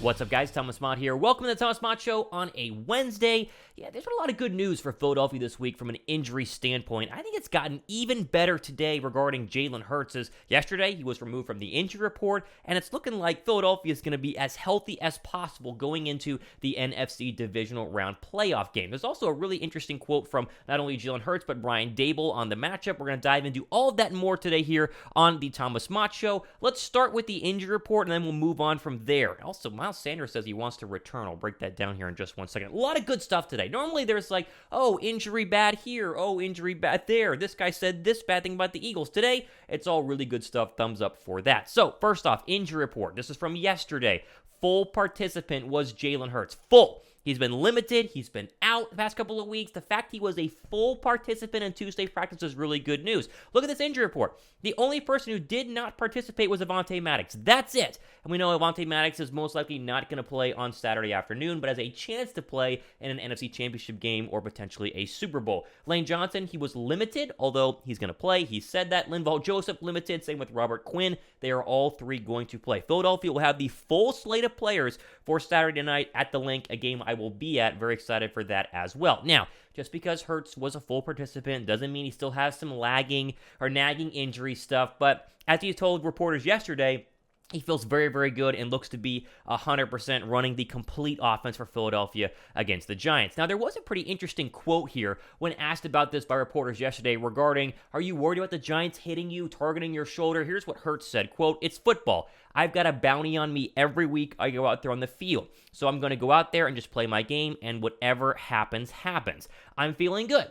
What's up, guys? Thomas Mott here. Welcome to the Thomas Mott Show on a Wednesday. Yeah, there's been a lot of good news for Philadelphia this week from an injury standpoint. I think it's gotten even better today regarding Jalen Hurts. As yesterday, he was removed from the injury report, and it's looking like Philadelphia is going to be as healthy as possible going into the NFC Divisional Round playoff game. There's also a really interesting quote from not only Jalen Hurts, but Brian Dable on the matchup. We're going to dive into all of that and more today here on the Thomas Mott Show. Let's start with the injury report, and then we'll move on from there. Also, Miles Sanders says he wants to return. I'll break that down here in just 1 second. A lot of good stuff today. Normally there's like, oh, injury bad here, oh, injury bad there. This guy said this bad thing about the Eagles. Today, it's all really good stuff. Thumbs up for that. So, first off, injury report. This is from yesterday. Full participant was Jalen Hurts. Full. He's been limited. He's been out the past couple of weeks. The fact he was a full participant in Tuesday practice is really good news. Look at this injury report. The only person who did not participate was Avonte Maddox. That's it. And we know Avonte Maddox is most likely not going to play on Saturday afternoon, but has a chance to play in an NFC Championship game or potentially a Super Bowl. Lane Johnson, he was limited, although he's going to play. He said that. Linval Joseph, limited. Same with Robert Quinn. They are all three going to play. Philadelphia will have the full slate of players for Saturday night at the Link, a game I will be at. Very excited for that as well. Now, just because Hurts was a full participant doesn't mean he still has some lagging or nagging injury stuff, but as he told reporters yesterday, he feels very, very good and looks to be 100% running the complete offense for Philadelphia against the Giants. Now, there was a pretty interesting quote here when asked about this by reporters yesterday regarding, are you worried about the Giants hitting you, targeting your shoulder? Here's what Hurts said, quote, "It's football. I've got a bounty on me every week I go out there on the field. So I'm going to go out there and just play my game, and whatever happens, happens. I'm feeling good."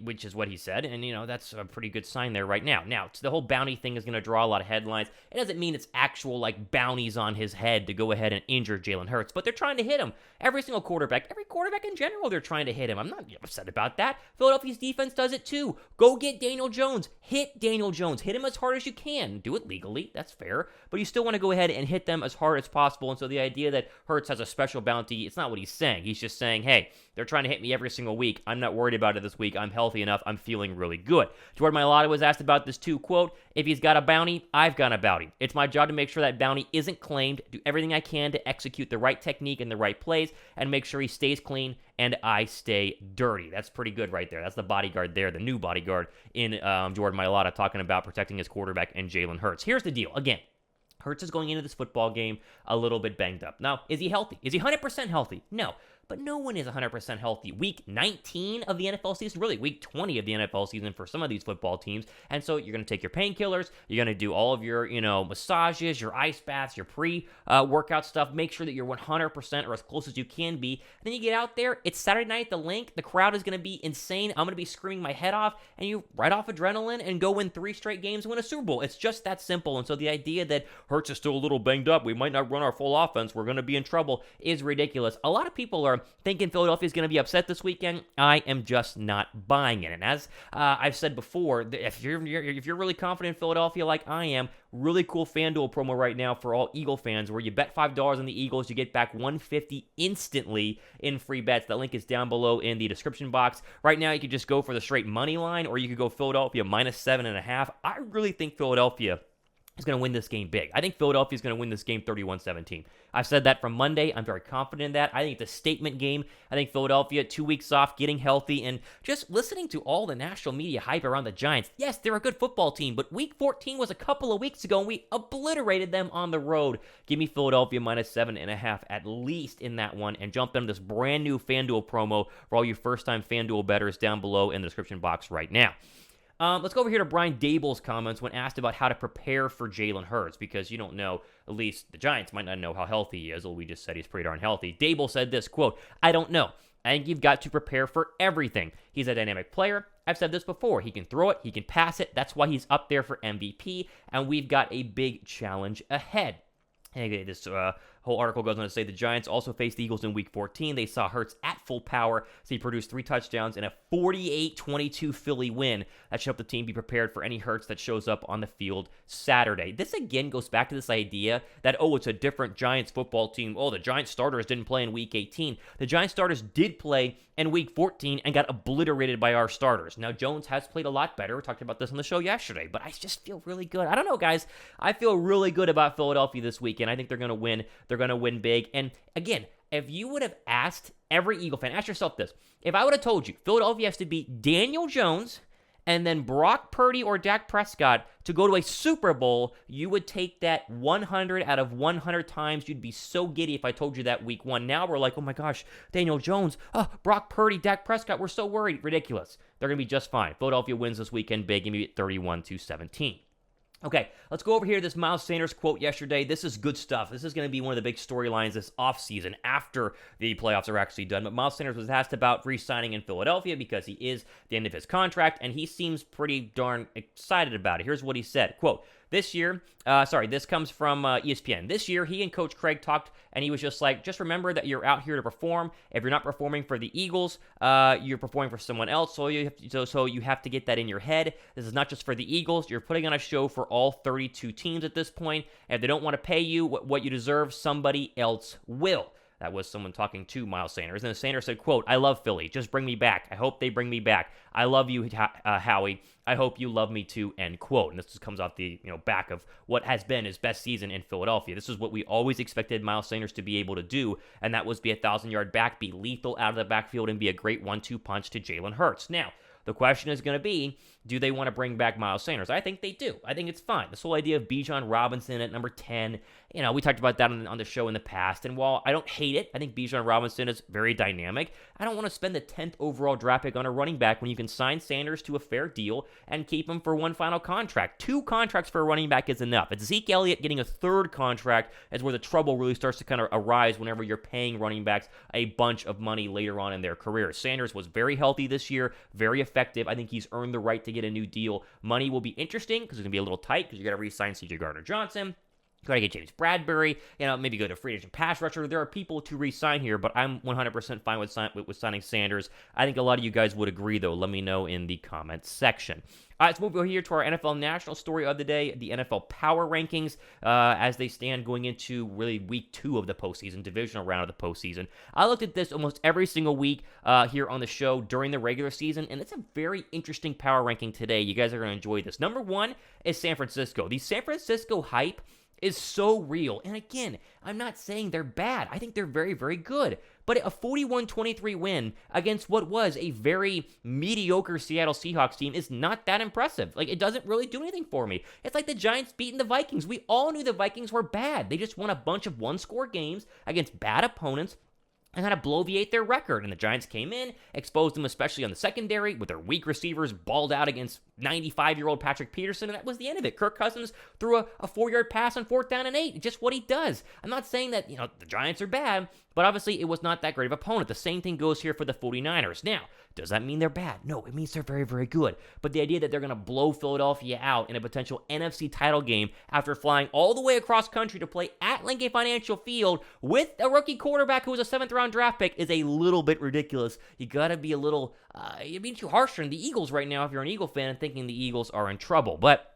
Which is what he said, and, that's a pretty good sign there right now. Now, the whole bounty thing is going to draw a lot of headlines. It doesn't mean it's actual, bounties on his head to go ahead and injure Jalen Hurts, but they're trying to hit him. Every quarterback in general, they're trying to hit him. I'm not upset about that. Philadelphia's defense does it too. Go get Daniel Jones. Hit Daniel Jones. Hit him as hard as you can. Do it legally. That's fair. But you still want to go ahead and hit them as hard as possible, and so the idea that Hurts has a special bounty, it's not what he's saying. He's just saying, hey, they're trying to hit me every single week. I'm not worried about it this week. I'm healthy enough. I'm feeling really good. Jordan Mailata was asked about this too. Quote, "If he's got a bounty, I've got a bounty. It's my job to make sure that bounty isn't claimed, do everything I can to execute the right technique and the right plays, and make sure he stays clean and I stay dirty." That's pretty good right there. That's the bodyguard there, the new bodyguard in Jordan Mailata, talking about protecting his quarterback and Jalen Hurts. Here's the deal. Again, Hurts is going into this football game a little bit banged up. Now, is he healthy? Is he 100% healthy? No. But no one is 100% healthy. Week 19 of the NFL season, really week 20 of the NFL season for some of these football teams. And so you're going to take your painkillers, you're going to do all of your, massages, your ice baths, your pre-workout stuff. Make sure that you're 100% or as close as you can be. And then you get out there, it's Saturday night at the Link. The crowd is going to be insane. I'm going to be screaming my head off, and you write off adrenaline and go win 3 straight games and win a Super Bowl. It's just that simple. And so the idea that Hurts is still a little banged up, we might not run our full offense, we're going to be in trouble, is ridiculous. A lot of people are thinking Philadelphia is going to be upset this weekend. I am just not buying it. And as I've said before, if you're really confident in Philadelphia like I am, really cool FanDuel promo right now for all Eagle fans where you bet $5 on the Eagles, you get back $150 instantly in free bets. The link is down below in the description box. Right now, you could just go for the straight money line, or you could go Philadelphia -7.5. I really think Philadelphia is going to win this game big. I think Philadelphia is going to win this game 31-17. I've said that from Monday. I'm very confident in that. I think it's a statement game. I think Philadelphia, 2 weeks off, getting healthy, and just listening to all the national media hype around the Giants. Yes, they're a good football team, but Week 14 was a couple of weeks ago, and we obliterated them on the road. Give me Philadelphia -7.5 at least in that one, and jump them this brand new FanDuel promo for all you first-time FanDuel bettors down below in the description box right now. Let's go over here to Brian Dable's comments when asked about how to prepare for Jalen Hurts, because you don't know, at least the Giants might not know how healthy he is. Well, we just said he's pretty darn healthy. Dable said this, quote, "I don't know. I think you've got to prepare for everything. He's a dynamic player. I've said this before. He can throw it. He can pass it. That's why he's up there for MVP, and we've got a big challenge ahead." And this whole article goes on to say the Giants also faced the Eagles in Week 14. They saw Hurts at full power, so he produced 3 touchdowns in a 48-22 Philly win. That should help the team be prepared for any Hurts that shows up on the field Saturday. This again goes back to this idea that, it's a different Giants football team. The Giants starters didn't play in Week 18. The Giants starters did play in Week 14 and got obliterated by our starters. Now, Jones has played a lot better. We talked about this on the show yesterday, but I just feel really good. I don't know, guys. I feel really good about Philadelphia this weekend. I think they're going to win they're going to win big. And again, if you would have asked every Eagle fan, ask yourself this. If I would have told you Philadelphia has to beat Daniel Jones and then Brock Purdy or Dak Prescott to go to a Super Bowl, you would take that 100 out of 100 times. You'd be so giddy if I told you that week one. Now we're like, oh my gosh, Daniel Jones, Brock Purdy, Dak Prescott, we're so worried. Ridiculous. They're going to be just fine. Philadelphia wins this weekend big, and maybe 31-17. Okay, let's go over here to this Miles Sanders quote yesterday. This is good stuff. This is going to be one of the big storylines this offseason after the playoffs are actually done. But Miles Sanders was asked about re-signing in Philadelphia because he is at the end of his contract, and he seems pretty darn excited about it. Here's what he said, quote, this comes from ESPN. This year, he and Coach Craig talked, and he was just like, just remember that you're out here to perform. If you're not performing for the Eagles, you're performing for someone else, so you have to get that in your head. This is not just for the Eagles. You're putting on a show for all 32 teams at this point. And if they don't want to pay you what you deserve, somebody else will. That was someone talking to Miles Sanders. And Sanders said, quote, I love Philly. Just bring me back. I hope they bring me back. I love you, Howie. I hope you love me too, end quote. And this just comes off the back of what has been his best season in Philadelphia. This is what we always expected Miles Sanders to be able to do, and that was be a 1,000-yard back, be lethal out of the backfield, and be a great 1-2 punch to Jalen Hurts. Now, the question is going to be, do they want to bring back Miles Sanders? I think they do. I think it's fine. This whole idea of Bijan Robinson at number 10, we talked about that on the show in the past. And while I don't hate it, I think Bijan Robinson is very dynamic. I don't want to spend the 10th overall draft pick on a running back when you can sign Sanders to a fair deal and keep him for one final contract. 2 contracts for a running back is enough. It's Zeke Elliott getting a 3rd contract is where the trouble really starts to kind of arise whenever you're paying running backs a bunch of money later on in their career. Sanders was very healthy this year, very effective. I think he's earned the right to get a new deal. Money will be interesting because it's going to be a little tight because you got to re-sign C.J. Gardner-Johnson. Got to get James Bradbury, maybe go to free agent pass rusher. There are people to re-sign here, but I'm 100% fine with signing Sanders. I think a lot of you guys would agree, though. Let me know in the comments section. All right, let's move over here to our NFL national story of the day, the NFL power rankings as they stand going into really week 2 of the postseason, divisional round of the postseason. I looked at this almost every single week here on the show during the regular season, and it's a very interesting power ranking today. You guys are going to enjoy this. Number 1 is San Francisco. The San Francisco hype is so real. And again, I'm not saying they're bad. I think they're very, very good. But a 41-23 win against what was a very mediocre Seattle Seahawks team is not that impressive. Like, it doesn't really do anything for me. It's like the Giants beating the Vikings. We all knew the Vikings were bad. They just won a bunch of one-score games against bad opponents and kind of bloviate their record. And the Giants came in, exposed them, especially on the secondary, with their weak receivers balled out against 95-year-old Patrick Peterson, and that was the end of it. Kirk Cousins threw a 4-yard pass on 4th down and 8. Just what he does. I'm not saying that, the Giants are bad, but obviously it was not that great of an opponent. The same thing goes here for the 49ers. Now, does that mean they're bad? No, it means they're very, very good. But the idea that they're going to blow Philadelphia out in a potential NFC title game after flying all the way across country to play at Lincoln Financial Field with a rookie quarterback who was a 7th-round draft pick is a little bit ridiculous. You got to be a little, you're being too harsh on the Eagles right now if you're an Eagle fan and thinking the Eagles are in trouble. But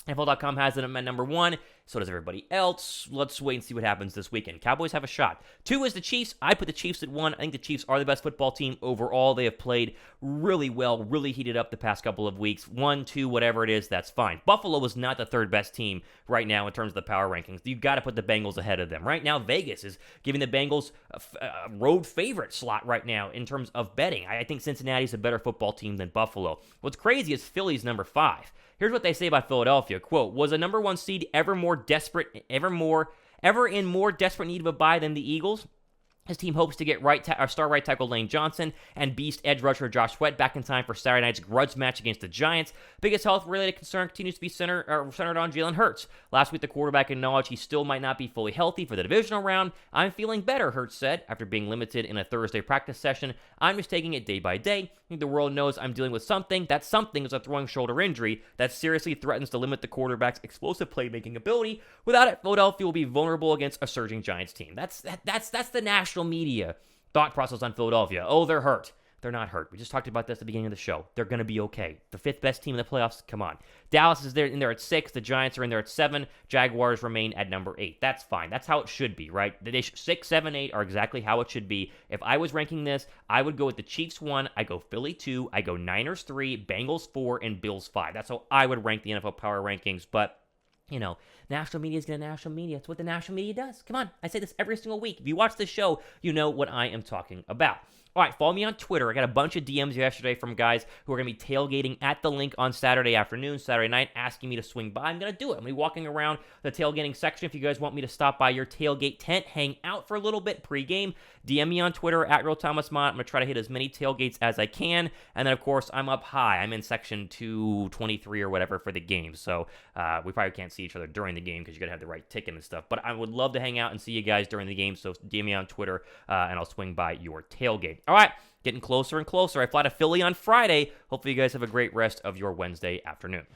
NFL.com has them at number 1. So does everybody else. Let's wait and see what happens this weekend. Cowboys have a shot. 2 is the Chiefs. I put the Chiefs at 1. I think the Chiefs are the best football team overall. They have played really well, really heated up the past couple of weeks. 1, 2, whatever it is, that's fine. Buffalo is not the 3rd best team right now in terms of the power rankings. You've got to put the Bengals ahead of them. Right now, Vegas is giving the Bengals a road favorite slot right now in terms of betting. I think Cincinnati's a better football team than Buffalo. What's crazy is Philly's number 5. Here's what they say about Philadelphia. Quote, was a number 1 seed ever in more desperate need of a bye than the Eagles? His team hopes to get star right tackle Lane Johnson and beast edge rusher Josh Sweat back in time for Saturday night's grudge match against the Giants. Biggest health-related concern continues to be centered on Jalen Hurts. Last week, the quarterback acknowledged he still might not be fully healthy for the divisional round. I'm feeling better, Hurts said, after being limited in a Thursday practice session. I'm just taking it day by day. I think the world knows I'm dealing with something. That something is a throwing shoulder injury that seriously threatens to limit the quarterback's explosive playmaking ability. Without it, Philadelphia will be vulnerable against a surging Giants team. That's the national media thought process on Philadelphia. Oh, they're hurt. They're not hurt. We just talked about this at the beginning of the show. They're going to be okay. The 5th best team in the playoffs, come on. Dallas is in there at 6. The Giants are in there at 7. Jaguars remain at number 8. That's fine. That's how it should be, right? 6, 7, 8 are exactly how it should be. If I was ranking this, I would go with the Chiefs 1, I go Philly 2, I go Niners 3, Bengals 4, and Bills 5. That's how I would rank the NFL power rankings, but National media is going to national media. It's what the national media does. Come on. I say this every single week. If you watch this show, you know what I am talking about. All right, follow me on Twitter. I got a bunch of DMs yesterday from guys who are going to be tailgating at the link on Saturday afternoon, Saturday night, asking me to swing by. I'm going to do it. I'm going to be walking around the tailgating section. If you guys want me to stop by your tailgate tent, hang out for a little bit pregame, DM me on Twitter at RealThomasMott. I'm going to try to hit as many tailgates as I can. And then, of course, I'm up high. I'm in section 223 or whatever for the game. So we probably can't see each other during the game because you got to have the right ticket and stuff. But I would love to hang out and see you guys during the game. So DM me on Twitter and I'll swing by your tailgate. All right, getting closer and closer. I fly to Philly on Friday. Hopefully you guys have a great rest of your Wednesday afternoon.